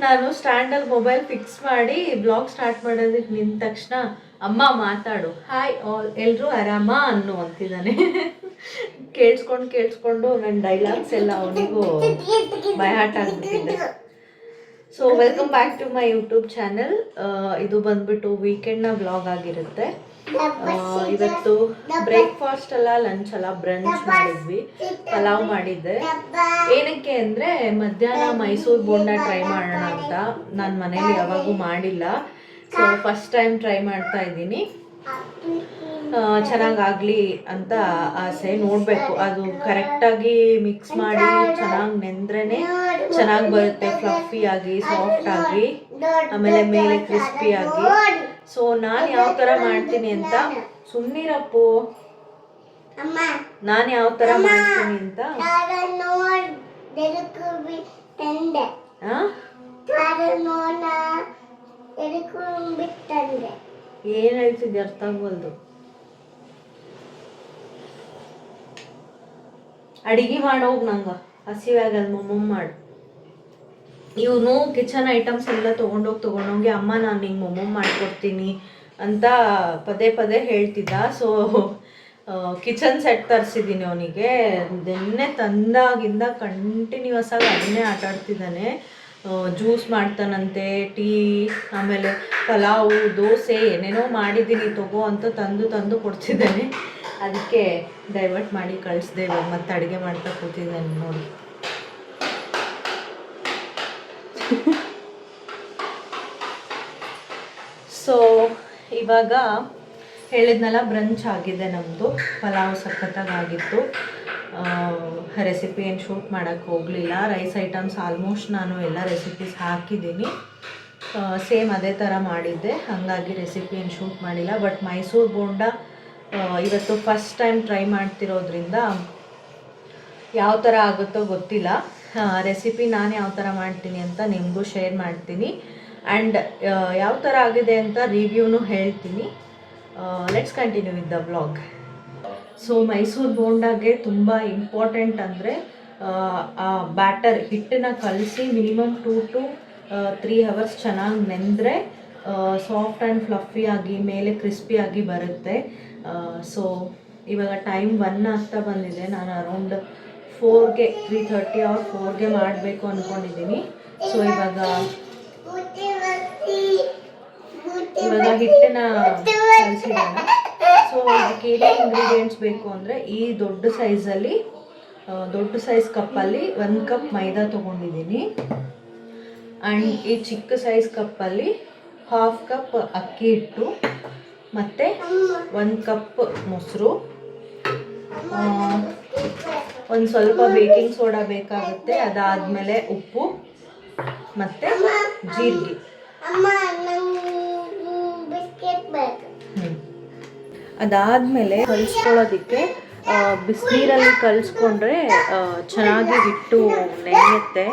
ನಾನು ಸ್ಟ್ಯಾಂಡಲ್ಲಿ mobile fix ಮಾಡಿ blog start ಮಾಡೋದಕ್ಕೆ ನಿಂತ ತಕ್ಷಣ ಅಮ್ಮ ಮಾತಾಡು ಹಾಯ್ ಆಲ್ ಎಲ್ಲರೂ ಆರಾಮ ಅನ್ನು ಅಂತಿದ್ದಾನೆ. ಕೇಳಿಸ್ಕೊಂಡು ನನ್ನ ಡೈಲಾಗ್ಸ್ ಎಲ್ಲ ಅವನಿಗೂ ಬೈ ಹಾರ್ಟ್ ಆಗಿಬಿಟ್ಟಿದೆ. So welcome back to my YouTube channel. ಇದು ಬಂದ್ಬಿಟ್ಟು ವೀಕೆಂಡ್ನ ವ್ಲಾಗ್ ಆಗಿರುತ್ತೆ. ಇವತ್ತು ಬ್ರೇಕ್ಫಾಸ್ಟ್ ಅಲ್ಲ, ಲಂಚ್ ಅಲ್ಲ, ಬ್ರಂಚ್ ಮಾಡಿದ್ವಿ. ಪಲಾವ್ ಮಾಡಿದ್ದೆ. ಏನಕ್ಕೆ ಅಂದರೆ ಮಧ್ಯಾಹ್ನ ಮೈಸೂರು ಬೋಂಡ ಟ್ರೈ ಮಾಡೋಣ ಅಂತ. ನಾನು ಮನೇಲಿ ಯಾವಾಗೂ ಮಾಡಿಲ್ಲ, ಸೊ ಫಸ್ಟ್ ಟೈಮ್ ಟ್ರೈ ಮಾಡ್ತಾ ಇದ್ದೀನಿ. ಚೆನ್ನಾಗಾಗಲಿ ಅಂತ ಆಸೆ. ನೋಡಬೇಕು, ಅದು ಕರೆಕ್ಟಾಗಿ ಮಿಕ್ಸ್ ಮಾಡಿ ಚೆನ್ನಾಗಿ ನೆಂದ್ರೇ ಚೆನ್ನಾಗಿ ಬರುತ್ತೆ, ಫ್ಲಫಿಯಾಗಿ ಸಾಫ್ಟಾಗಿ, ಆಮೇಲೆ ಮೇಲೆ ಕ್ರಿಸ್ಪಿಯಾಗಿ. ಸೊ ನಾನು ಯಾವ ಥರ ಮಾಡ್ತೀನಿ ಅಂತ, ಸುಮ್ಮನಿರಪ್ಪು, ನಾನು ಯಾವ ಥರ ಮಾಡ್ತೀನಿ ಅಂತ ಏನು ಹೇಳ್ತಿದ್ದೆ ಅರ್ಥ ಆಗ್ಬಲ್ದು. ಅಡಿಗೆ ಮಾಡೋಗಿ ನಂಗೆ ಹಸಿವೆ ಆಗಲ್ಲ, ಮೊಮ್ಮಮ್ಮ ಮಾಡು. ಇವನು ಕಿಚನ್ ಐಟಮ್ಸ್ ಎಲ್ಲ ತೊಗೊಂಡೋಗಿ ಅಮ್ಮ ನಾನು ಹಿಂಗೆ ಮೊಮ್ಮಮ್ಮ ಮಾಡಿಕೊಡ್ತೀನಿ ಅಂತ ಪದೇ ಪದೇ ಹೇಳ್ತಿದ್ದ. ಸೊ ಕಿಚನ್ ಸೆಟ್ ತರಿಸಿದ್ದೀನಿ ಅವನಿಗೆ. ನಿನ್ನೆ ತಂದಾಗಿಂದ ಕಂಟಿನ್ಯೂಸ್ ಆಗಿ ಅದನ್ನೇ ಆಟಾಡ್ತಿದ್ದಾನೆ. ಜ್ಯೂಸ್ ಮಾಡ್ತಾನಂತೆ, ಟೀ, ಆಮೇಲೆ ಪಲಾವು, ದೋಸೆ, ಏನೇನೋ ಮಾಡಿದ್ದೀನಿ ತಗೋ ಅಂತ ತಂದು ಕೊಡ್ತಿದ್ದಾನೆ. ಅದಕ್ಕೆ ಡೈವರ್ಟ್ ಮಾಡಿ ಕಳಿಸ್ದೆ. ಇವಾಗ ಮತ್ತೆ ಅಡುಗೆ ಮಾಡ್ತಾ ಕೂತಿದ್ದಾನೆ ನೋಡಿ. ಸೊ ಇವಾಗ ಹೇಳಿದ್ನಲ್ಲ, ಬ್ರಂಚ್ ಆಗಿದೆ ನಮ್ಮದು. ಪಲಾವ್ ಸಖತ್ತಾಗಿತ್ತು. ರೆಸಿಪಿ ಏನು ಶೂಟ್ ಮಾಡೋಕ್ಕೆ ಹೋಗಲಿಲ್ಲ. ರೈಸ್ ಐಟಮ್ಸ್ ಆಲ್ಮೋಸ್ಟ್ ನಾನು ಎಲ್ಲ ರೆಸಿಪೀಸ್ ಹಾಕಿದ್ದೀನಿ. ಸೇಮ್ ಅದೇ ಥರ ಮಾಡಿದ್ದೆ, ಹಾಗಾಗಿ ರೆಸಿಪಿ ಏನು ಶೂಟ್ ಮಾಡಿಲ್ಲ. ಬಟ್ ಮೈಸೂರು ಬೋಂಡ ಇವತ್ತು ಫಸ್ಟ್ ಟೈಮ್ ಟ್ರೈ ಮಾಡ್ತಿರೋದ್ರಿಂದ ಯಾವ ಥರ ಆಗುತ್ತೋ ಗೊತ್ತಿಲ್ಲ. ರೆಸಿಪಿ ನಾನು ಯಾವ ಥರ ಮಾಡ್ತೀನಿ ಅಂತ ನಿಮಗೂ ಶೇರ್ ಮಾಡ್ತೀನಿ. ಆ್ಯಂಡ್ ಯಾವ ಥರ ಆಗಿದೆ ಅಂತ ರಿವ್ಯೂನು ಹೇಳ್ತೀನಿ. Let's continue with the vlog. So Mysuru ಬೋಂಡಾಗೆ ತುಂಬ ಇಂಪಾರ್ಟೆಂಟ್ ಅಂದರೆ ಬ್ಯಾಟರ್, ಹಿಟ್ಟನ್ನು ಕಲಸಿ ಮಿನಿಮಮ್ 2 to 3 hours ಚೆನ್ನಾಗಿ ನೆಂದರೆ ಸಾಫ್ಟ್ ಆ್ಯಂಡ್ ಫ್ಲಫಿಯಾಗಿ ಮೇಲೆ ಕ್ರಿಸ್ಪಿಯಾಗಿ ಬರುತ್ತೆ. ಸೊ ಇವಾಗ ಟೈಮ್ 1 ಆಗ್ತಾ ಬಂದಿದೆ. ನಾನು ಅರೌಂಡ್ 4ಗೆ 3:30 or 4ಗೆ ಮಾಡಬೇಕು ಅಂದ್ಕೊಂಡಿದ್ದೀನಿ. ಸೊ ಇವಾಗ ಹಿಟ್ಟನ್ನು ಕಲಿಸಿರೋಣ. ಸೊ ಅದಕ್ಕೆ ಏನೇನು ಇಂಗ್ರೀಡಿಯೆಂಟ್ಸ್ ಬೇಕು ಅಂದರೆ, ಈ ದೊಡ್ಡ ಸೈಜ್ ಕಪ್ಪಲ್ಲಿ 1 ಕಪ್ ಮೈದಾ ತೊಗೊಂಡಿದ್ದೀನಿ. ಆ್ಯಂಡ್ ಈ ಚಿಕ್ಕ ಸೈಜ್ ಕಪ್ಪಲ್ಲಿ 1/2 ಕಪ್ ಅಕ್ಕಿ ಹಿಟ್ಟು, ಮತ್ತು 1 ಕಪ್ ಮೊಸರು, ಒಂದು ಸ್ವಲ್ಪ ಬೇಕಿಂಗ್ ಸೋಡಾ ಬೇಕಾಗುತ್ತೆ, ಅದಾದಮೇಲೆ ಉಪ್ಪು ಮತ್ತು ಜೀರಿಗೆ. ಅದಾದಮೇಲೆ ಕಲಿಸ್ಕೊಳ್ಳೋದಕ್ಕೆ ಬಿಸಿನೀರಲ್ಲಿ ಕಲಿಸ್ಕೊಂಡ್ರೆ ಚೆನ್ನಾಗಿ ಹಿಟ್ಟು ನೆನೆಯುತ್ತೆ,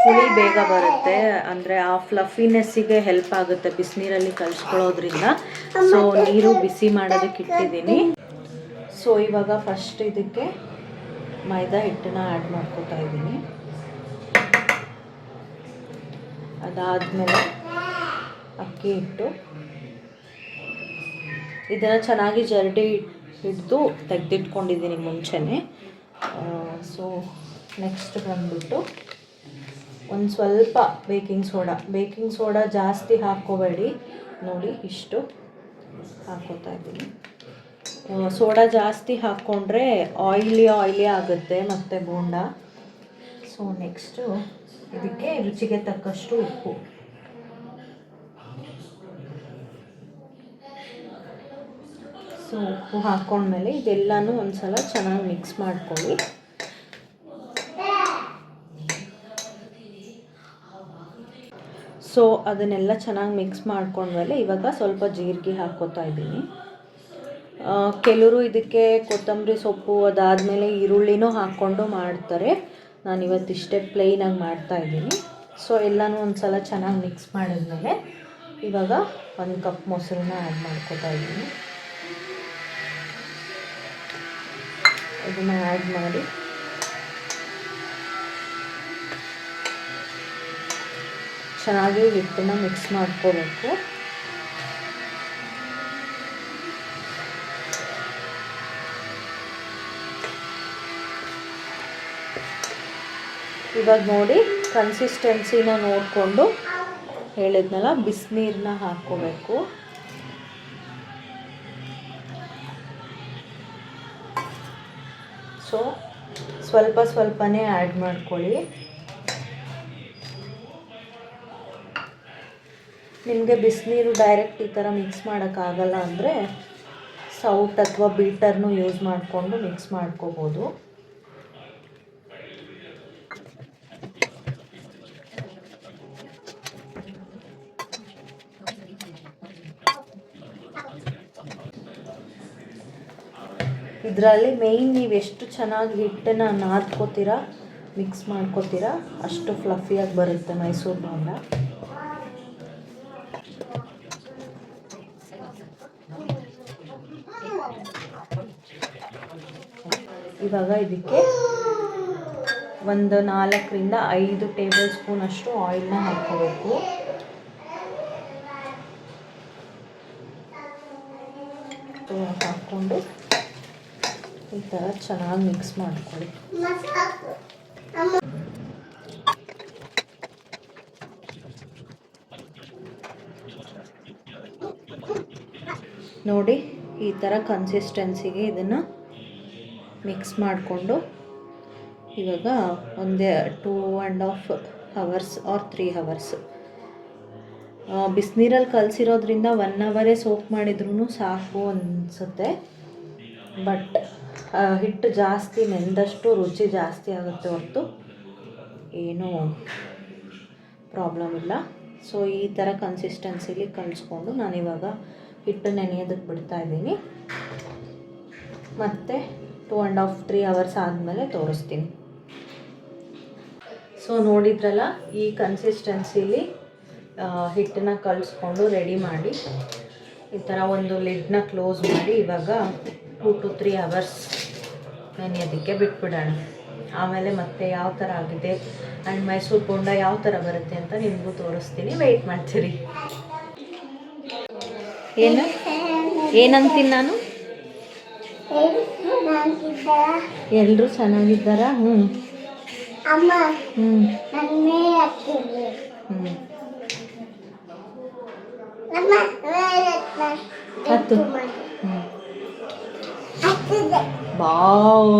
ಹುಳಿ ಬೇಗ ಬರುತ್ತೆ. ಅಂದರೆ ಆ ಫ್ಲಫಿನೆಸ್ಸಿಗೆ ಹೆಲ್ಪ್ ಆಗುತ್ತೆ ಬಿಸಿನೀರಲ್ಲಿ ಕಲಿಸ್ಕೊಳ್ಳೋದ್ರಿಂದ. ಸೊ ನೀರು ಬಿಸಿ ಮಾಡೋದಕ್ಕೆ ಇಟ್ಟಿದ್ದೀನಿ. ಸೊ ಇವಾಗ ಫಸ್ಟ್ ಇದಕ್ಕೆ ಮೈದಾ ಹಿಟ್ಟನ್ನ ಆ್ಯಡ್ ಮಾಡ್ಕೊತಾ ಇದ್ದೀನಿ. ಅದಾದಮೇಲೆ ಅಕ್ಕಿ ಹಿಟ್ಟು, ಇದನ್ನು ಚೆನ್ನಾಗಿ ಜರಡಿ ಹಿಡಿದು ತೆಗೆದಿಟ್ಕೊಂಡಿದ್ದೀನಿ ಮುಂಚೆನೇ. ಸೊ ನೆಕ್ಸ್ಟ್ ಬಂದ್ಬಿಟ್ಟು ಒಂದು ಸ್ವಲ್ಪ ಬೇಕಿಂಗ್ ಸೋಡಾ ಜಾಸ್ತಿ ಹಾಕ್ಕೋಬೇಡಿ, ನೋಡಿ ಇಷ್ಟು ಹಾಕ್ಕೋತಾ ಇದ್ದೀನಿ. ಸೋಡಾ ಜಾಸ್ತಿ ಹಾಕ್ಕೊಂಡ್ರೆ ಆಯಿಲಿ ಆಗುತ್ತೆ ಮತ್ತು ಬೋಂಡ. ಸೊ ನೆಕ್ಸ್ಟು ಇದಕ್ಕೆ ರುಚಿಗೆ ತಕ್ಕಷ್ಟು ಉಪ್ಪು. ಸೊ ಉಪ್ಪು ಹಾಕ್ಕೊಂಡ್ಮೇಲೆ ಇದೆಲ್ಲನೂ ಒಂದು ಸಲ ಚೆನ್ನಾಗಿ ಮಿಕ್ಸ್ ಮಾಡ್ಕೊಳ್ಳಿ. ಸೊ ಅದನ್ನೆಲ್ಲ ಚೆನ್ನಾಗಿ ಮಿಕ್ಸ್ ಮಾಡ್ಕೊಂಡ್ಮೇಲೆ ಇವಾಗ ಸ್ವಲ್ಪ ಜೀರಿಗೆ ಹಾಕ್ಕೋತಾ ಇದ್ದೀನಿ. ಕೆಲವರು ಇದಕ್ಕೆ ಕೊತ್ತಂಬರಿ ಸೊಪ್ಪು, ಅದಾದಮೇಲೆ ಈರುಳ್ಳಿನೂ ಹಾಕ್ಕೊಂಡು ಮಾಡ್ತಾರೆ. ನಾನು ಇವತ್ತಿಷ್ಟೇ ಪ್ಲೈನಾಗಿ ಮಾಡ್ತಾಯಿದ್ದೀನಿ. ಸೊ ಎಲ್ಲನೂ ಒಂದು ಸಲ ಚೆನ್ನಾಗಿ ಮಿಕ್ಸ್ ಮಾಡಿದ್ಮೇಲೆ ಇವಾಗ 1 ಕಪ್ ಮೊಸರನ್ನ ಆ್ಯಡ್ ಮಾಡ್ಕೋತಾ ಇದ್ದೀನಿ. ಇದನ್ನು ಆ್ಯಡ್ ಮಾಡಿ ಚೆನ್ನಾಗಿ ಹಿಟ್ಟನ್ನು ಮಿಕ್ಸ್ ಮಾಡ್ಕೋಬೇಕು. ಇವಾಗ ನೋಡಿ ಕನ್ಸಿಸ್ಟೆನ್ಸಿನ ನೋಡಿಕೊಂಡು ಹೇಳಿದ್ನಲ್ಲ, ಬಿಸಿನೀರನ್ನ ಹಾಕ್ಕೋಬೇಕು. ಸೊ ಸ್ವಲ್ಪ ಸ್ವಲ್ಪನೇ ಆ್ಯಡ್ ಮಾಡ್ಕೊಳ್ಳಿ. ನಿಮಗೆ ಬಿಸಿನೀರು ಡೈರೆಕ್ಟ್ ಈ ಥರ ಮಿಕ್ಸ್ ಮಾಡೋಕ್ಕಾಗಲ್ಲ ಅಂದರೆ ಸೌಟ್ ಅಥವಾ ಬೀಟರ್ನು ಯೂಸ್ ಮಾಡಿಕೊಂಡು ಮಿಕ್ಸ್ ಮಾಡ್ಕೋಬೋದು. ಇದರಲ್ಲಿ ಮೇಯ್ನ್ ನೀವು ಎಷ್ಟು ಚೆನ್ನಾಗಿ ಹಿಟ್ಟನ್ನು ನಾದ್ಕೋತೀರಾ, ಮಿಕ್ಸ್ ಮಾಡ್ಕೋತೀರಾ, ಅಷ್ಟು ಫ್ಲಫಿಯಾಗಿ ಬರುತ್ತೆ ಮೈಸೂರು ಬೋಂಡ. ಇವಾಗ ಇದಕ್ಕೆ ಒಂದು 4ರಿಂದ 5 ಟೇಬಲ್ ಸ್ಪೂನ್ ಅಷ್ಟು ಆಯಿಲ್ನ ಹಾಕ್ಕೋಬೇಕು. ಹಾಕ್ಕೊಂಡು ಈ ಥರ ಚೆನ್ನಾಗಿ ಮಿಕ್ಸ್ ಮಾಡ್ಕೊಳ್ಳಿ. ನೋಡಿ ಈ ಥರ ಕನ್ಸಿಸ್ಟೆನ್ಸಿಗೆ ಇದನ್ನು ಮಿಕ್ಸ್ ಮಾಡಿಕೊಂಡು ಇವಾಗ ಒಂದೇ 2.5 ಅವರ್ಸ್ ಆರ್ 3 ಅವರ್ಸ್ ಬಿಸಿನೀರಲ್ಲಿ ಕಲಸಿರೋದ್ರಿಂದ 1 ಅವರೇ ಸೋಕ್ ಮಾಡಿದ್ರೂ ಸಾಕು ಅನಿಸುತ್ತೆ. ಬಟ್ ಹಿಟ್ಟು ಜಾಸ್ತಿ ನೆಂದಷ್ಟು ರುಚಿ ಜಾಸ್ತಿ ಆಗುತ್ತೆ ಹೊರತು ಏನೂ ಪ್ರಾಬ್ಲಮ್ ಇಲ್ಲ. ಸೊ ಈ ಥರ ಕನ್ಸಿಸ್ಟೆನ್ಸಿಲಿ ಕಲಿಸ್ಕೊಂಡು ನಾನಿವಾಗ ಹಿಟ್ಟು ನೆನೆಯೋದಕ್ಕೆ ಬಿಡ್ತಾಯಿದ್ದೀನಿ. ಮತ್ತು 2.5-3 ಅವರ್ಸ್ ಆದಮೇಲೆ ತೋರಿಸ್ತೀನಿ. ಸೊ ನೋಡಿದ್ರಲ್ಲ, ಈ ಕನ್ಸಿಸ್ಟೆನ್ಸಿಲಿ ಹಿಟ್ಟನ್ನು ಕಲಿಸ್ಕೊಂಡು ರೆಡಿ ಮಾಡಿ ಈ ಥರ ಒಂದು ಲಿಡ್ನ ಕ್ಲೋಸ್ ಮಾಡಿ ಇವಾಗ 2 to 3 ಅವರ್ಸ್ ನೆನೆಯೋದಕ್ಕೆ ಬಿಟ್ಬಿಡೋಣ. ಆಮೇಲೆ ಮತ್ತೆ ಯಾವ ಥರ ಆಗಿದೆ ಆ್ಯಂಡ್ ಮೈಸೂರು ಬೋಂಡ ಯಾವ ಥರ ಬರುತ್ತೆ ಅಂತ ನಿಮಗೂ ತೋರಿಸ್ತೀನಿ. ವೆಯ್ಟ್ ಮಾಡ್ತೀರಿ. ಏನಂತೀನಿ ನಾನು? ಎಲ್ಲರೂ ಚೆನ್ನಾಗಿದ್ದಾರಾ? ಹ್ಞೂ ಹತ್ತು ಬಾವ್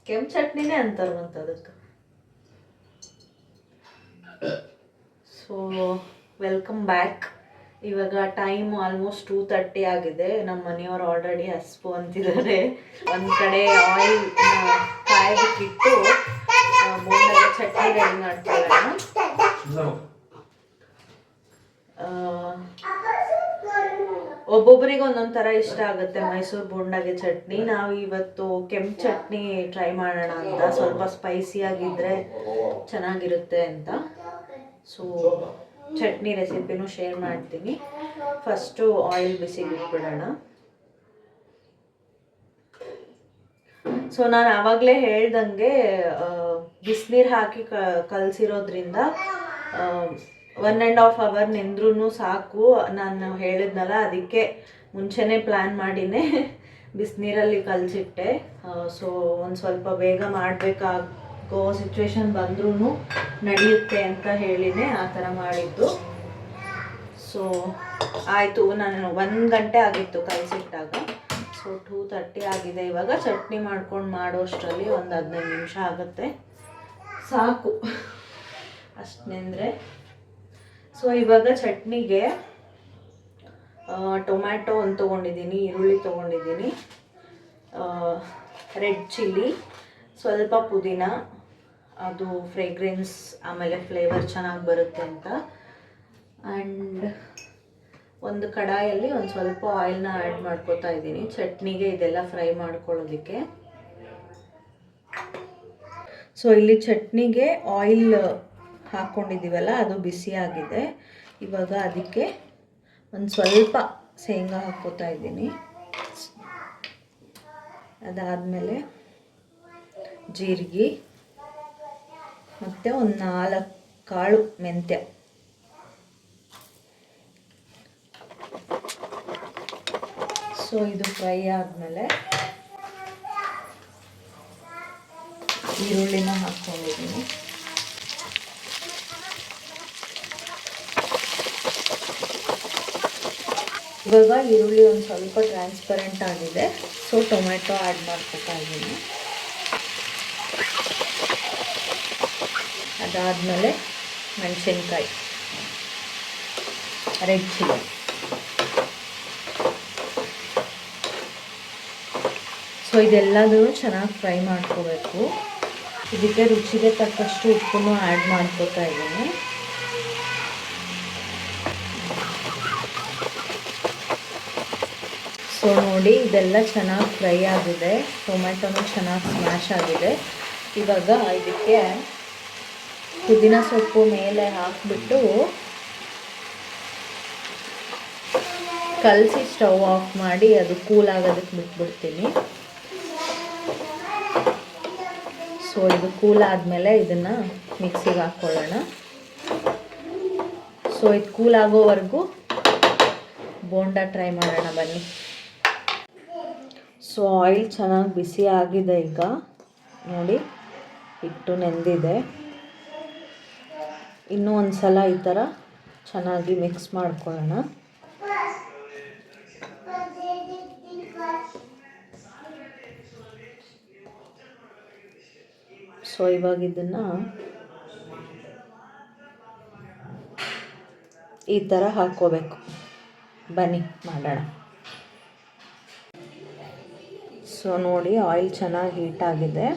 ಕೆಂಪು ಚಟ್ನಿನೇ ಅಂತಾರಂತ ಅದಕ್ಕೆ. So welcome back. ಇವಾಗ ಟೈಮ್ ಆಲ್ಮೋಸ್ಟ್ 2:30 ಆಗಿದೆ. ನಮ್ಮ ಮನೆಯವರು ಆಲ್ರೆಡಿ ಹಸ್ಪು ಅಂತಿದ್ದಾರೆ. ಒಂದು ಕಡೆ ಆಯಿಲ್ ಕಾಯೋದಕ್ಕಿಟ್ಟು ಬೋಂಡಗೆ ಚಟ್ನಿ ರೆಡಿ ಮಾಡ್ಕೊಳ್ಳೋಣ. ಒಬ್ಬೊಬ್ಬರಿಗೆ ಒಂದೊಂದು ಥರ ಇಷ್ಟ ಆಗುತ್ತೆ ಮೈಸೂರು ಬೋಂಡಾಗೆ ಚಟ್ನಿ. ನಾವು ಇವತ್ತು ಕೆಂಪು ಚಟ್ನಿ ಟ್ರೈ ಮಾಡೋಣ ಅಂತ, ಸ್ವಲ್ಪ ಸ್ಪೈಸಿಯಾಗಿದ್ದರೆ ಚೆನ್ನಾಗಿರುತ್ತೆ ಅಂತ. ಸೊ ಚಟ್ನಿ ರೆಸಿಪಿನೂ ಶೇರ್ ಮಾಡ್ತೀನಿ. ಫಸ್ಟು ಆಯಿಲ್ ಬಿಸಿಗೆ ಇಟ್ಬಿಡೋಣ. ಸೊ ನಾನು ಆವಾಗಲೇ ಹೇಳ್ದಂಗೆ ಬಿಸಿನೀರು ಹಾಕಿ ಕಲಸಿರೋದ್ರಿಂದ 1.5 ಅವರ್ ನೆಂದ್ರೂ ಸಾಕು. ನಾನು ಹೇಳಿದ್ನಲ್ಲ, ಅದಕ್ಕೆ ಮುಂಚೆನೇ ಪ್ಲ್ಯಾನ್ ಮಾಡಿನೇ ಬಿಸಿನೀರಲ್ಲಿ ಕಲಸಿಟ್ಟೆ. ಸೊ ಒಂದು ಸ್ವಲ್ಪ ಬೇಗ ಮಾಡಬೇಕಾಗೋ ಸಿಚುವೇಶನ್ ಬಂದ್ರೂ ನಡೆಯುತ್ತೆ ಅಂತ ಹೇಳಿನೇ ಆ ಥರ ಮಾಡಿದ್ದು. ಸೊ ಆಯಿತು, ನಾನು 1 ಗಂಟೆ ಆಗಿತ್ತು ಕಲಸಿಟ್ಟಾಗ. ಸೊ 2:30 ಆಗಿದೆ. ಇವಾಗ ಚಟ್ನಿ ಮಾಡ್ಕೊಂಡು ಮಾಡೋಷ್ಟರಲ್ಲಿ ಒಂದು 15 ನಿಮಿಷ ಆಗುತ್ತೆ ಸಾಕು ಅಷ್ಟನೆಂದರೆ. ಸೊ ಇವಾಗ ಚಟ್ನಿಗೆ ಟೊಮ್ಯಾಟೊ ಒಂದು ತೊಗೊಂಡಿದ್ದೀನಿ, ಈರುಳ್ಳಿ ತೊಗೊಂಡಿದ್ದೀನಿ, ರೆಡ್ ಚಿಲ್ಲಿ, ಸ್ವಲ್ಪ ಪುದೀನ, ಅದು ಫ್ರೇಗ್ರೆನ್ಸ್ ಆಮೇಲೆ ಫ್ಲೇವರ್ ಚೆನ್ನಾಗಿ ಬರುತ್ತೆ ಅಂತ. ಆ್ಯಂಡ್ ಒಂದು ಕಡಾಯಲ್ಲಿ ಒಂದು ಸ್ವಲ್ಪ ಆಯಿಲ್ನ ಆ್ಯಡ್ ಮಾಡ್ಕೋತಾ ಇದ್ದೀನಿ ಚಟ್ನಿಗೆ ಇದೆಲ್ಲ ಫ್ರೈ ಮಾಡ್ಕೊಳ್ಳೋದಕ್ಕೆ. ಸೊ ಇಲ್ಲಿ ಚಟ್ನಿಗೆ ಆಯಿಲ್ ಹಾಕ್ಕೊಂಡಿದ್ದೀವಲ್ಲ, ಅದು ಬಿಸಿಯಾಗಿದೆ. ಇವಾಗ ಅದಕ್ಕೆ ಒಂದು ಸ್ವಲ್ಪ ಶೇಂಗಾ ಹಾಕ್ಕೋತಾ ಇದ್ದೀನಿ. ಅದಾದಮೇಲೆ ಜೀರಿಗೆ, ಮತ್ತು ಒಂದು 4 ಕಾಳು ಮೆಂತ್ಯ. ಸೊ ಇದು ಫ್ರೈ ಆದಮೇಲೆ ಈರುಳ್ಳಿನ ಹಾಕ್ಕೊಂಡಿದ್ದೀನಿ. ಇವಾಗ ಈರುಳ್ಳಿ ಒಂದು ಸ್ವಲ್ಪ ಟ್ರಾನ್ಸ್ಪರೆಂಟ್ ಆಗಿದೆ. ಸೊ ಟೊಮೆಟೊ ಆ್ಯಡ್ ಮಾಡ್ಕೊತಾ ಇದ್ದೀನಿ. ಅದಾದಮೇಲೆ ಮೆಣಸಿನ್ಕಾಯಿ, ರೆಡ್ ಚಿಲ್ಲಿ. ಸೊ ಇದೆಲ್ಲದೂ ಚೆನ್ನಾಗಿ ಫ್ರೈ ಮಾಡ್ಕೋಬೇಕು. ಇದಕ್ಕೆ ರುಚಿಗೆ ತಕ್ಕಷ್ಟು ಉಪ್ಪನ್ನು ಆ್ಯಡ್ ಮಾಡ್ಕೋತಾ ಇದ್ದೀನಿ. ಸೊ ನೋಡಿ, ಇದೆಲ್ಲ ಚೆನ್ನಾಗಿ ಫ್ರೈ ಆಗಿದೆ, ಟೊಮೆಟೊನೂ ಚೆನ್ನಾಗಿ ಸ್ಮ್ಯಾಶ್ ಆಗಿದೆ. ಇವಾಗ ಇದಕ್ಕೆ ಪುದೀನ ಸೊಪ್ಪು ಮೇಲೆ ಹಾಕಿಬಿಟ್ಟು ಕಲಸಿ ಸ್ಟವ್ ಆಫ್ ಮಾಡಿ ಅದು ಕೂಲ್ ಆಗೋದಕ್ಕೆ ಬಿಟ್ಬಿಡ್ತೀನಿ. ಸೊ ಇದು ಕೂಲ್ ಆದಮೇಲೆ ಇದನ್ನು ಮಿಕ್ಸಿಗೆ ಹಾಕ್ಕೊಳ್ಳೋಣ. ಸೊ ಇದು ಕೂಲ್ ಆಗೋವರೆಗೂ ಬೋಂಡ ಟ್ರೈ ಮಾಡೋಣ ಬನ್ನಿ. ಸೊ ಆಯಿಲ್ ಚೆನ್ನಾಗಿ ಬಿಸಿ ಆಗಿದೆ. ಈಗ ನೋಡಿ, ಹಿಟ್ಟು ನೆಂದಿದೆ. ಇನ್ನೂ ಒಂದು ಸಲ ಈ ಥರ ಚೆನ್ನಾಗಿ ಮಿಕ್ಸ್ ಮಾಡ್ಕೊಳ್ಳೋಣ. ಸೊ ಇವಾಗ ಇದನ್ನು ಈ ಥರ ಹಾಕ್ಕೋಬೇಕು. ಬನ್ನಿ ಮಾಡೋಣ. ಸೊ ನೋಡಿ, ಆಯಿಲ್ ಚೆನ್ನಾಗಿ ಹೀಟ್ ಆಗಿದೆ.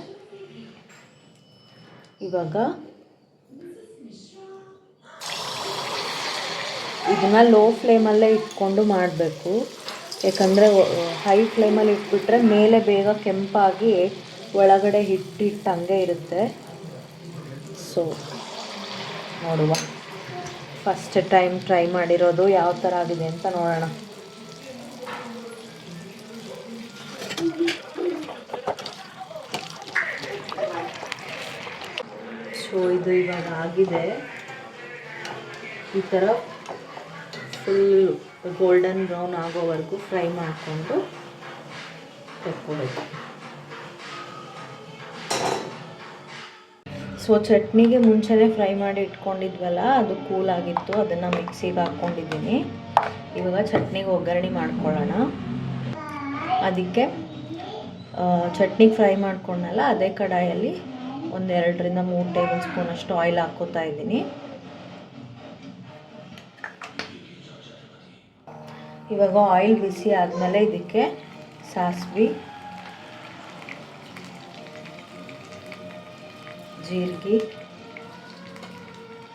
ಇವಾಗ ಇದನ್ನು ಲೋ ಫ್ಲೇಮಲ್ಲೇ ಇಟ್ಕೊಂಡು ಮಾಡಬೇಕು. ಯಾಕಂದರೆ ಹೈ ಫ್ಲೇಮಲ್ಲಿ ಇಟ್ಬಿಟ್ರೆ ಮೇಲೆ ಬೇಗ ಕೆಂಪಾಗಿ ಒಳಗಡೆ ಹಿಟ್ಟು ಹಂಗೆ ಇರುತ್ತೆ. ಸೊ ನೋಡುವ, ಫಸ್ಟ್ ಟೈಮ್ ಟ್ರೈ ಮಾಡಿರೋದು ಯಾವ ಥರ ಆಗಿದೆ ಅಂತ ನೋಡೋಣ. ಸೊ ಇದು ಇವಾಗ ಆಗಿದೆ. ಈ ಥರ ಫುಲ್ ಗೋಲ್ಡನ್ ಬ್ರೌನ್ ಆಗೋವರೆಗೂ ಫ್ರೈ ಮಾಡಿಕೊಂಡು ತೆಕ್ಕೋಬೇಕು. ಸೊ ಚಟ್ನಿಗೆ ಮುಂಚೆನೇ ಫ್ರೈ ಮಾಡಿ ಇಟ್ಕೊಂಡಿದ್ವಲ್ಲ, ಅದು ಕೂಲ್ ಆಗಿತ್ತು, ಅದನ್ನು ಮಿಕ್ಸಿಗೆ ಹಾಕ್ಕೊಂಡಿದ್ದೀನಿ. ಇವಾಗ ಚಟ್ನಿಗೆ ಒಗ್ಗರಣೆ ಮಾಡ್ಕೊಳ್ಳೋಣ. ಅದಕ್ಕೆ ಚಟ್ನಿಗೆ ಫ್ರೈ ಮಾಡ್ಕೊಂಡಲ್ಲ, ಅದೇ ಕಡಾಯಲ್ಲಿ 1-2 3 ಟೇಬಲ್ ಸ್ಪೂನ್ ಅಷ್ಟು ಆಯಿಲ್ ಹಾಕ್ಕೋತಾ ಇದ್ದೀನಿ. ಇವಾಗ ಆಯಿಲ್ ಬಿಸಿ ಆದಮೇಲೆ ಇದಕ್ಕೆ ಸಾಸಿವೆ, ಜೀರಿಗೆ,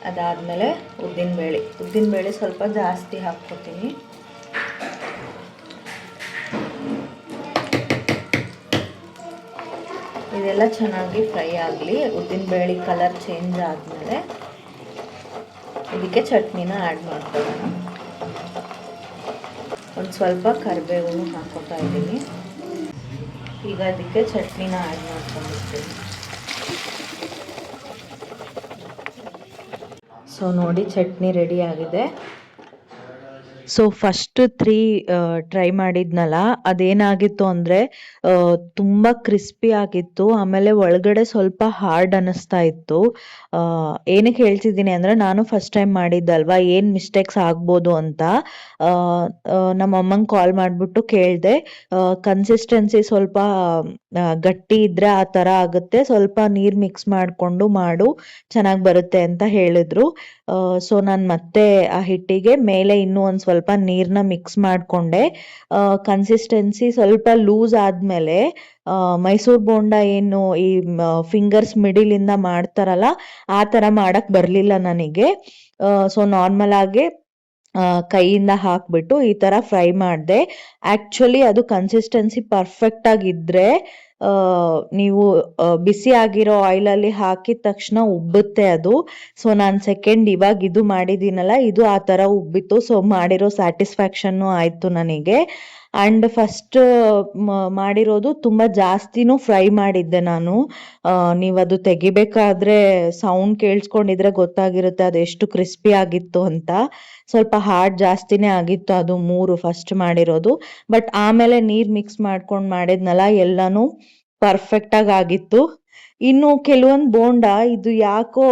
ಅದಾದಮೇಲೆ ಉದ್ದಿನಬೇಳೆ ಸ್ವಲ್ಪ ಜಾಸ್ತಿ ಹಾಕ್ಕೊತೀನಿ. ಇದೆಲ್ಲ ಚೆನ್ನಾಗಿ ಫ್ರೈ ಆಗಲಿ. ಉದ್ದಿನಬೇಳೆ ಕಲರ್ ಚೇಂಜ್ ಆದಮೇಲೆ ಇದಕ್ಕೆ ಚಟ್ನಿನ ಆ್ಯಡ್ ಮಾಡ್ಕೊಳ್ಳೋಣ. ಒಂದು ಸ್ವಲ್ಪ ಕರಿಬೇವನ್ನು ಹಾಕ್ಕೊತಾ ಇದ್ದೀನಿ. ಈಗ ಅದಕ್ಕೆ ಚಟ್ನಿನ ಆ್ಯಡ್ ಮಾಡ್ಕೊಂಡಿರ್ತೀನಿ. ಸೊ ನೋಡಿ, ಚಟ್ನಿ ರೆಡಿ ಆಗಿದೆ. ಸೊ ಫಸ್ಟ್ 3 ಟ್ರೈ ಮಾಡಿದ್ನಲ್ಲ, ಅದೇನಾಗಿತ್ತು ಅಂದರೆ ತುಂಬ ಕ್ರಿಸ್ಪಿ ಆಗಿತ್ತು. ಆಮೇಲೆ ಒಳಗಡೆ ಸ್ವಲ್ಪ ಹಾರ್ಡ್ ಅನ್ನಿಸ್ತಾ ಇತ್ತು. ಏನಕ್ಕೆ ಹೇಳ್ತಿದ್ದೀನಿ ಅಂದರೆ, ನಾನು ಫಸ್ಟ್ ಟೈಮ್ ಮಾಡಿದ್ದಲ್ವಾ, ಏನು ಮಿಸ್ಟೇಕ್ಸ್ ಆಗ್ಬೋದು ಅಂತ. ನಮ್ಮ ಅಮ್ಮಂಗೆ ಕಾಲ್ ಮಾಡಿಬಿಟ್ಟು ಕೇಳಿದೆ. ಕನ್ಸಿಸ್ಟೆನ್ಸಿ ಸ್ವಲ್ಪ ಗಟ್ಟಿ ಇದ್ದರೆ ಆ ಥರ ಆಗುತ್ತೆ, ಸ್ವಲ್ಪ ನೀರು ಮಿಕ್ಸ್ ಮಾಡಿಕೊಂಡು ಮಾಡು, ಚೆನ್ನಾಗಿ ಬರುತ್ತೆ ಅಂತ ಹೇಳಿದ್ರು. ಸೊ ನಾನು ಮತ್ತೆ ಆ ಹಿಟ್ಟಿಗೆ ಮೇಲೆ ಇನ್ನೂ ಒಂದು ಸ್ವಲ್ಪ ನೀರನ್ನ ಮಿಕ್ಸ್ ಮಾಡಿಕೊಂಡೆ. ಕನ್ಸಿಸ್ಟೆನ್ಸಿ ಸ್ವಲ್ಪ ಲೂಸ್ ಆದಮೇಲೆ ಮೈಸೂರು ಬೋಂಡ ಏನು ಈ ಫಿಂಗರ್ಸ್ ಮಿಡಿಲಿಂದ ಮಾಡ್ತಾರಲ್ಲ, ಆ ಥರ ಮಾಡಕ್ಕೆ ಬರಲಿಲ್ಲ ನನಗೆ. ಸೊ ನಾರ್ಮಲ್ ಆಗಿ ಕೈಯಿಂದ ಹಾಕ್ಬಿಟ್ಟು ಈ ಥರ ಫ್ರೈ ಮಾಡಿದೆ. ಆ್ಯಕ್ಚುಲಿ ಅದು ಕನ್ಸಿಸ್ಟೆನ್ಸಿ ಪರ್ಫೆಕ್ಟಾಗಿದ್ದರೆ ನೀವು ಬಿಸಿ ಆಗಿರೋ ಆಯಿಲಲ್ಲಿ ಹಾಕಿದ ತಕ್ಷಣ ಉಬ್ಬುತ್ತೆ ಅದು. ಸೊ ನಾನು ಸೆಕೆಂಡ್ ಇವಾಗ ಇದು ಮಾಡಿದ್ದೀನಲ್ಲ, ಇದು ಆ ಥರ ಉಬ್ಬಿತ್ತು. ಸೊ ಮಾಡಿರೋ ಸ್ಯಾಟಿಸ್ಫ್ಯಾಕ್ಷನ್ನು ಆಯಿತು ನನಗೆ. ಆ್ಯಂಡ್ ಫಸ್ಟ್ ಮಾಡಿರೋದು ತುಂಬ ಜಾಸ್ತಿನೂ ಫ್ರೈ ಮಾಡಿದ್ದೆ ನಾನು. ನೀವು ಅದು ತೆಗಿಬೇಕಾದ್ರೆ ಸೌಂಡ್ ಕೇಳಿಸ್ಕೊಂಡಿದ್ರೆ ಗೊತ್ತಾಗಿರುತ್ತೆ ಅದು ಎಷ್ಟು ಕ್ರಿಸ್ಪಿ ಆಗಿತ್ತು ಅಂತ. ಸ್ವಲ್ಪ ಹಾರ್ಡ್ ಜಾಸ್ತಿನೇ ಆಗಿತ್ತು ಅದು 3 ಫಸ್ಟ್ ಮಾಡಿರೋದು. ಬಟ್ ಆಮೇಲೆ ನೀರು ಮಿಕ್ಸ್ ಮಾಡ್ಕೊಂಡು ಮಾಡಿದ್ನಲ್ಲ ಎಲ್ಲನೂ ಪರ್ಫೆಕ್ಟಾಗಿ ಆಗಿತ್ತು. ಇನ್ನು ಕೆಲವೊಂದು ಬೋಂಡ ಇದು ಯಾಕೋ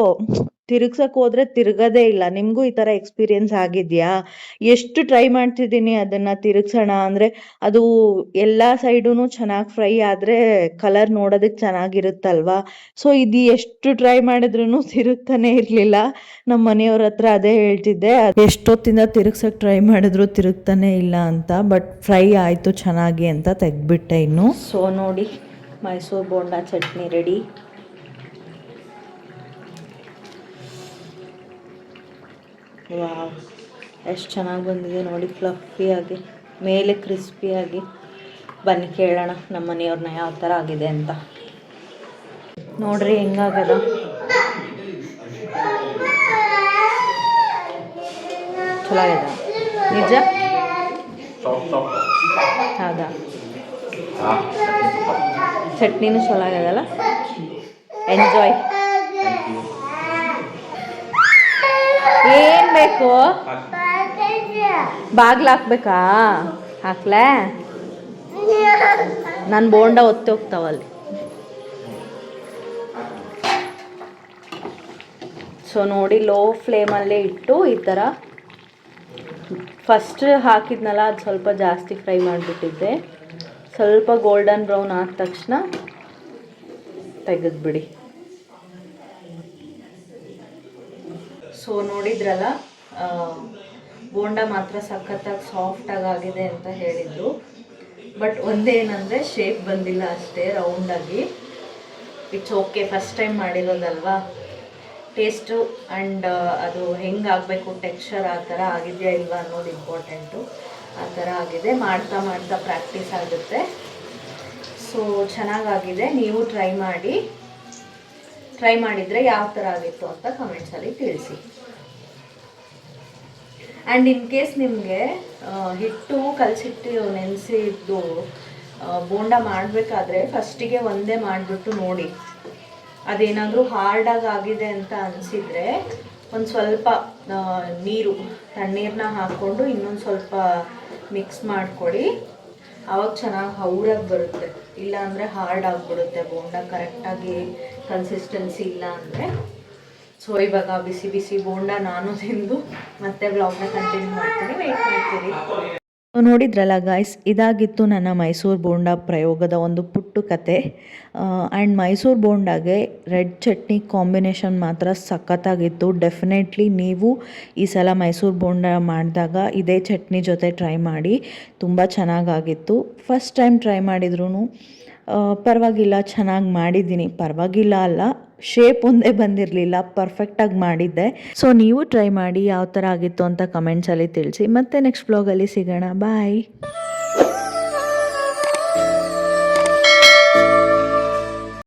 ತಿರುಗ್ಸಕ್ ಹೋದ್ರೆ ತಿರುಗದೇ ಇಲ್ಲ. ನಿಮಗೂ ಈ ಥರ ಎಕ್ಸ್ಪೀರಿಯನ್ಸ್ ಆಗಿದೆಯಾ? ಎಷ್ಟು ಟ್ರೈ ಮಾಡ್ತಿದ್ದೀನಿ ಅದನ್ನು ತಿರುಗ್ಸೋಣ ಅಂದರೆ ಅದು ಎಲ್ಲ ಸೈಡೂ ಚೆನ್ನಾಗಿ ಫ್ರೈ ಆದರೆ ಕಲರ್ ನೋಡೋದಕ್ಕೆ ಚೆನ್ನಾಗಿರುತ್ತಲ್ವಾ. ಸೊ ಇದು ಎಷ್ಟು ಟ್ರೈ ಮಾಡಿದ್ರೂ ತಿರುಗ್ತಾನೆ ಇರಲಿಲ್ಲ. ನಮ್ಮ ಮನೆಯವ್ರ ಹತ್ರ ಅದೇ ಹೇಳ್ತಿದ್ದೆ, ಎಷ್ಟೊತ್ತಿಂದ ತಿರುಗ್ಸಕ್ಕೆ ಟ್ರೈ ಮಾಡಿದ್ರು ತಿರುಗ್ತಾನೆ ಇಲ್ಲ ಅಂತ. ಬಟ್ ಫ್ರೈ ಆಯಿತು ಚೆನ್ನಾಗಿ ಅಂತ ತೆಗ್ದುಬಿಟ್ಟೆ ಇನ್ನು. ಸೊ ನೋಡಿ, ಮೈಸೂರು ಬೋಂಡ ಚಟ್ನಿ ರೆಡಿ. ವಾವ್, ಎಷ್ಟು ಚೆನ್ನಾಗಿ ಬಂದಿದೆ ನೋಡಿ, ಫ್ಲಫಿಯಾಗಿ, ಮೇಲೆ ಕ್ರಿಸ್ಪಿಯಾಗಿ. ಬನ್ನಿ ಕೇಳೋಣ ನಮ್ಮ ಮನೆಯವ್ರನ್ನ ಯಾವ ಥರ ಆಗಿದೆ ಅಂತ. ನೋಡ್ರಿ ಹೆಂಗಾಗದ. ಚಲೋ ಆಗಿದೆ ನಿಜ? ಹೌದಾ? ಚಟ್ನಿನೂ ಚಲೋ ಆಗ್ಯದಲ್ಲ. ಎಂಜಾಯ್. ಏನು ಬೇಕು? ಬಾಗ್ಲು ಹಾಕ್ಬೇಕಾ? ಹಾಕ್ಲೇ? ನನ್ನ ಬೋಂಡ ಒತ್ತಿ ಹೋಗ್ತಾವಲ್ಲಿ. ಸೊ ನೋಡಿ, ಲೋ ಫ್ಲೇಮಲ್ಲೇ ಇಟ್ಟು ಈ ಥರ ಫಸ್ಟ್ ಹಾಕಿದ್ನಲ್ಲ ಅದು ಸ್ವಲ್ಪ ಜಾಸ್ತಿ ಫ್ರೈ ಮಾಡಿಬಿಟ್ಟಿದ್ದೆ. ಸ್ವಲ್ಪ ಗೋಲ್ಡನ್ ಬ್ರೌನ್ ಆದ ತಕ್ಷಣ ತೆಗೆದ್ಬಿಡಿ. ಸೊ ನೋಡಿದ್ರಲ್ಲ, ಬೋಂಡ ಮಾತ್ರ ಸಖತ್ತಾಗಿ ಸಾಫ್ಟಾಗಿ ಆಗಿದೆ ಅಂತ ಹೇಳಿದರು. ಬಟ್ ಒಂದೇನಂದರೆ ಶೇಪ್ ಬಂದಿಲ್ಲ ಅಷ್ಟೇ, ರೌಂಡಾಗಿ. ಇಟ್ಸ್ ಓಕೆ, ಫಸ್ಟ್ ಟೈಮ್ ಮಾಡಿರೋದಲ್ವಾ. ಟೇಸ್ಟು ಆ್ಯಂಡ್ ಅದು ಹೆಂಗಾಗಬೇಕು ಟೆಕ್ಸ್ಚರ್ ಆ ಥರ ಆಗಿದೆಯಾ ಇಲ್ವಾ ಅನ್ನೋದು ಇಂಪಾರ್ಟೆಂಟು. ಆ ಥರ ಆಗಿದೆ. ಮಾಡ್ತಾ ಮಾಡ್ತಾ ಪ್ರಾಕ್ಟೀಸ್ ಆಗುತ್ತೆ. ಸೊ ಚೆನ್ನಾಗಾಗಿದೆ. ನೀವು ಟ್ರೈ ಮಾಡಿ. ಟ್ರೈ ಮಾಡಿದರೆ ಯಾವ ಥರ ಆಗಿತ್ತು ಅಂತ ಕಮೆಂಟ್ಸಲ್ಲಿ ತಿಳಿಸಿ. ಆ್ಯಂಡ್ ಇನ್ ಕೇಸ್ ನಿಮಗೆ ಹಿಟ್ಟು ಕಲಸಿಟ್ಟು ನೆನೆಸಿದ್ದು ಬೋಂಡ ಮಾಡಬೇಕಾದ್ರೆ ಫಸ್ಟಿಗೆ ಒಂದೇ ಮಾಡಿಬಿಟ್ಟು ನೋಡಿ. ಅದೇನಾದರೂ ಹಾರ್ಡಾಗಿ ಆಗಿದೆ ಅಂತ ಅನಿಸಿದರೆ ಒಂದು ಸ್ವಲ್ಪ ನೀರು, ತಣ್ಣೀರನ್ನ ಹಾಕ್ಕೊಂಡು ಇನ್ನೊಂದು ಸ್ವಲ್ಪ ಮಿಕ್ಸ್ ಮಾಡಿಕೊಡಿ. ಆವಾಗ ಚೆನ್ನಾಗಿ ಹೌರಾಗಿ ಬರುತ್ತೆ. ಇಲ್ಲಾಂದರೆ ಹಾರ್ಡ್ ಆಗಿಬಿಡುತ್ತೆ ಬೋಂಡ, ಕರೆಕ್ಟಾಗಿ ಕನ್ಸಿಸ್ಟೆನ್ಸಿ ಇಲ್ಲ ಅಂದರೆ. ಸೊ ಇವಾಗ ಬಿಸಿ ಬಿಸಿ ಬೋಂಡ ನಾನು ತಿಂದು ಮತ್ತೆ ವ್ಲಾಗ್ನ ಕಂಟಿನ್ಯೂ ಮಾಡ್ತೀನಿ. ವೆಯ್ಟ್ ಮಾಡ್ತೀರಿ. ನೋಡಿದ್ರಲ್ಲ ಗಾಯ್ಸ್, ಇದಾಗಿತ್ತು ನನ್ನ ಮೈಸೂರು ಬೋಂಡ ಪ್ರಯೋಗದ ಒಂದು ಪುಟ್ಟು ಕತೆ. ಆ್ಯಂಡ್ ಮೈಸೂರು ಬೋಂಡಾಗೆ ರೆಡ್ ಚಟ್ನಿ ಕಾಂಬಿನೇಷನ್ ಮಾತ್ರ ಸಖತ್ತಾಗಿತ್ತು. ಡೆಫಿನೆಟ್ಲಿ ನೀವು ಈ ಸಲ ಮೈಸೂರು ಬೋಂಡ ಮಾಡಿದಾಗ ಇದೇ ಚಟ್ನಿ ಜೊತೆ ಟ್ರೈ ಮಾಡಿ. ತುಂಬ ಚೆನ್ನಾಗಾಗಿತ್ತು. ಫಸ್ಟ್ ಟೈಮ್ ಟ್ರೈ ಮಾಡಿದ್ರೂ ಪರವಾಗಿಲ್ಲ, ಚೆನ್ನಾಗಿ ಮಾಡಿದ್ದೀನಿ. ಪರವಾಗಿಲ್ಲ ಅಲ್ಲ, ಶೇಪ್ ಒಂದೇ ಬಂದಿರಲಿಲ್ಲ, ಪರ್ಫೆಕ್ಟಾಗಿ ಮಾಡಿದ್ದೆ. ಸೊ ನೀವು ಟ್ರೈ ಮಾಡಿ ಯಾವ ಥರ ಆಗಿತ್ತು ಅಂತ ಕಮೆಂಟ್ಸಲ್ಲಿ ತಿಳಿಸಿ. ಮತ್ತೆ ನೆಕ್ಸ್ಟ್ ಬ್ಲಾಗಲ್ಲಿ ಸಿಗೋಣ. ಬಾಯ್.